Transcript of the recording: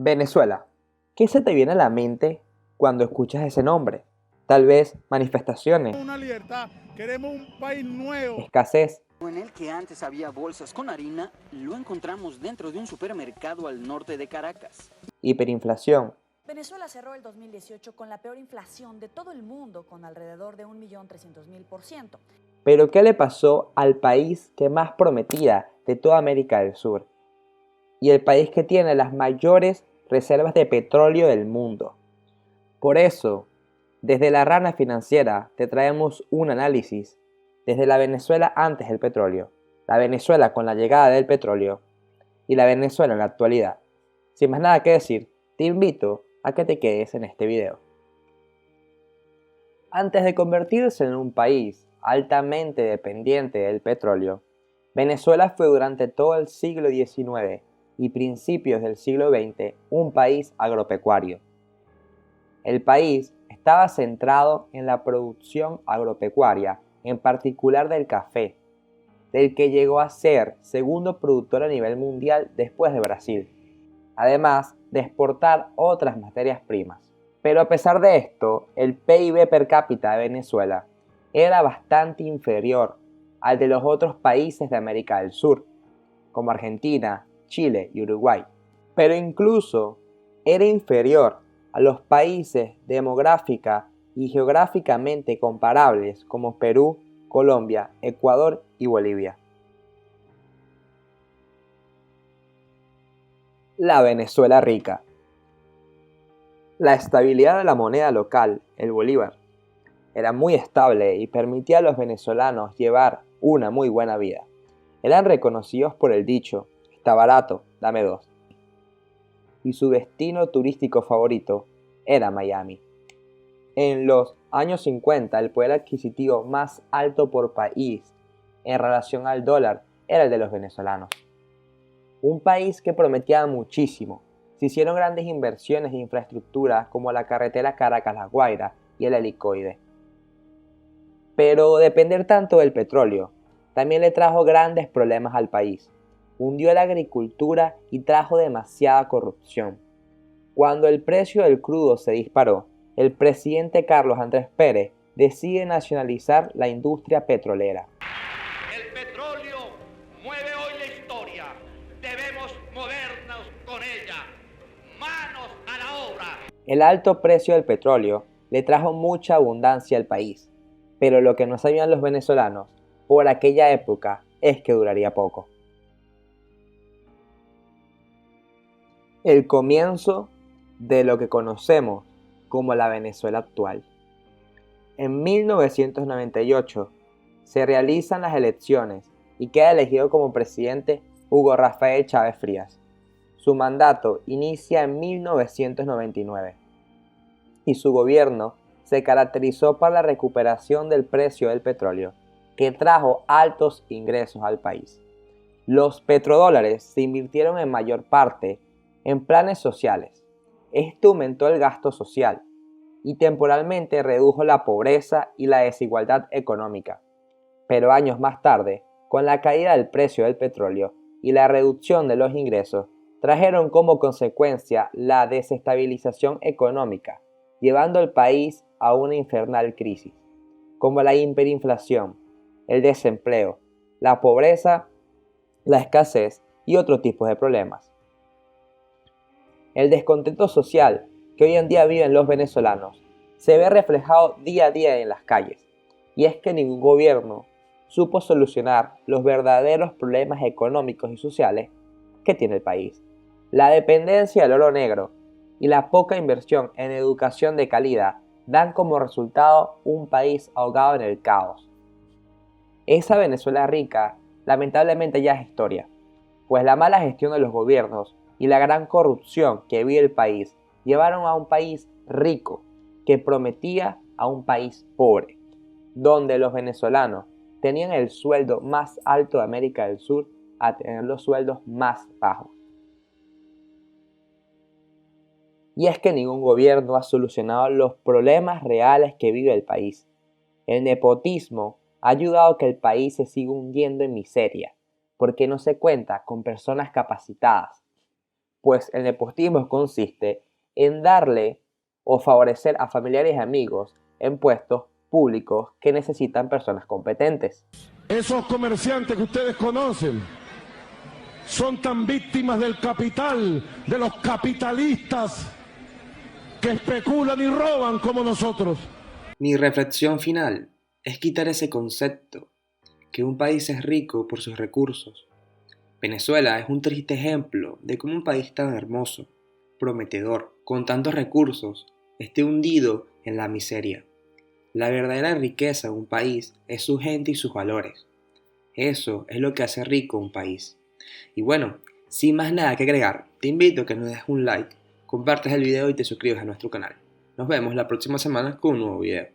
Venezuela. ¿Qué se te viene a la mente cuando escuchas ese nombre? Tal vez manifestaciones, Una libertad, queremos un país nuevo. escasez, En el que antes había bolsas con harina, lo encontramos dentro de un supermercado al norte de Caracas. hiperinflación. Venezuela cerró el 2018 con la peor inflación de todo el mundo, con alrededor de 1.300.000%. Pero ¿qué le pasó al país que más prometía de toda América del Sur? Y el país que tiene las mayores reservas de petróleo del mundo. Por eso, desde la Rana Financiera te traemos un análisis desde la Venezuela antes del petróleo, la Venezuela con la llegada del petróleo y la Venezuela en la actualidad. Sin más nada que decir, te invito a que te quedes en este video. Antes de convertirse en un país altamente dependiente del petróleo, Venezuela fue durante todo el siglo XIX y principios del siglo XX un país agropecuario. El país estaba centrado en la producción agropecuaria, en particular del café, del que llegó a ser segundo productor a nivel mundial después de Brasil, además de exportar otras materias primas. Pero a pesar de esto, el PIB per cápita de Venezuela era bastante inferior al de los otros países de América del Sur, como Argentina, Chile y Uruguay. Pero incluso era inferior a los países demográfica y geográficamente comparables como Perú, Colombia, Ecuador y Bolivia. La Venezuela rica. La estabilidad de la moneda local, el bolívar, era muy estable y permitía a los venezolanos llevar una muy buena vida. Eran reconocidos por el dicho, está barato, dame dos. Y su destino turístico favorito era Miami. En los años 50, el poder adquisitivo más alto por país en relación al dólar era el de los venezolanos. Un país que prometía muchísimo. Se hicieron grandes inversiones de infraestructura como la carretera Caracas-La Guaira y el helicoide. Pero depender tanto del petróleo también le trajo grandes problemas al país. Hundió la agricultura y trajo demasiada corrupción. Cuando el precio del crudo se disparó, el presidente Carlos Andrés Pérez decide nacionalizar la industria petrolera. El petróleo mueve hoy la historia. Debemos movernos con ella. Manos a la obra. El alto precio del petróleo le trajo mucha abundancia al país, pero lo que no sabían los venezolanos por aquella época es que duraría poco. El comienzo de lo que conocemos como la Venezuela actual. En 1998 se realizan las elecciones y queda elegido como presidente Hugo Rafael Chávez Frías. Su mandato inicia en 1999 y su gobierno se caracterizó por la recuperación del precio del petróleo, que trajo altos ingresos al país. Los petrodólares se invirtieron en mayor parte en planes sociales. Esto aumentó el gasto social y temporalmente redujo la pobreza y la desigualdad económica. Pero años más tarde, con la caída del precio del petróleo y la reducción de los ingresos, trajeron como consecuencia la desestabilización económica, llevando al país a una infernal crisis, como la hiperinflación, el desempleo, la pobreza, la escasez y otros tipos de problemas. El descontento social que hoy en día viven los venezolanos se ve reflejado día a día en las calles, y es que ningún gobierno supo solucionar los verdaderos problemas económicos y sociales que tiene el país. La dependencia del oro negro y la poca inversión en educación de calidad dan como resultado un país ahogado en el caos. Esa Venezuela rica lamentablemente ya es historia, pues la mala gestión de los gobiernos y la gran corrupción que vive el país llevaron a un país rico que prometía a un país pobre, donde los venezolanos tenían el sueldo más alto de América del Sur a tener los sueldos más bajos. Y es que ningún gobierno ha solucionado los problemas reales que vive el país. El nepotismo ha ayudado a que el país se siga hundiendo en miseria, porque no se cuenta con personas capacitadas. pues el nepotismo consiste en darle o favorecer a familiares y amigos en puestos públicos que necesitan personas competentes. Esos comerciantes que ustedes conocen son tan víctimas del capital, de los capitalistas que especulan y roban como nosotros. Mi reflexión final es quitar ese concepto que un país es rico por sus recursos. Venezuela es un triste ejemplo de cómo un país tan hermoso, prometedor, con tantos recursos, esté hundido en la miseria. La verdadera riqueza de un país es su gente y sus valores. Eso es lo que hace rico un país. Y bueno, sin más nada que agregar, te invito a que nos dejes un like, compartas el video y te suscribas a nuestro canal. Nos vemos la próxima semana con un nuevo video.